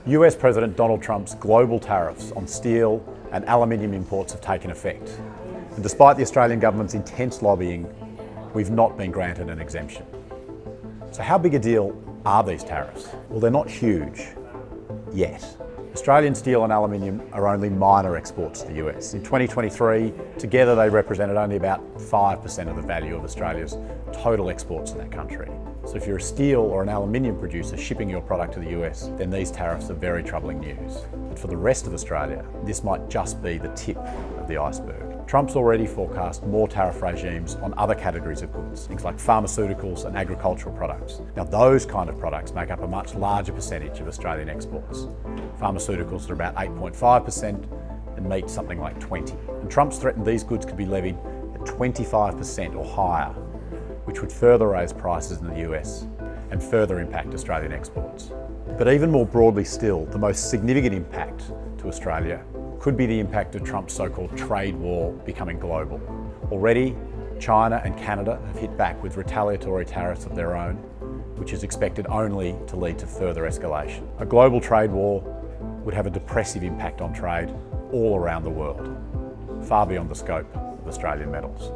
US President Donald Trump's global tariffs on steel and aluminium imports have taken effect. And despite the Australian government's intense lobbying, we've not been granted an exemption. So how big a deal are these tariffs? Well, they're not huge yet. Australian steel and aluminium are only minor exports to the US. In 2023, together they represented only about 5% of the value of Australia's total exports in that country. So if you're a steel or an aluminium producer shipping your product to the US, then these tariffs are very troubling news. But for the rest of Australia, this might just be the tip of the iceberg. Trump's already forecast more tariff regimes on other categories of goods, things like pharmaceuticals and agricultural products. Now those kind of products make up a much larger percentage of Australian exports. Pharmaceuticals are about 8.5% and meat something like 20%. And Trump's threatened these goods could be levied at 25% or higher, which would further raise prices in the US and further impact Australian exports. But even more broadly still, the most significant impact to Australia could be the impact of Trump's so-called trade war becoming global. Already, China and Canada have hit back with retaliatory tariffs of their own, which is expected only to lead to further escalation. A global trade war would have a depressive impact on trade all around the world, far beyond the scope of Australian metals.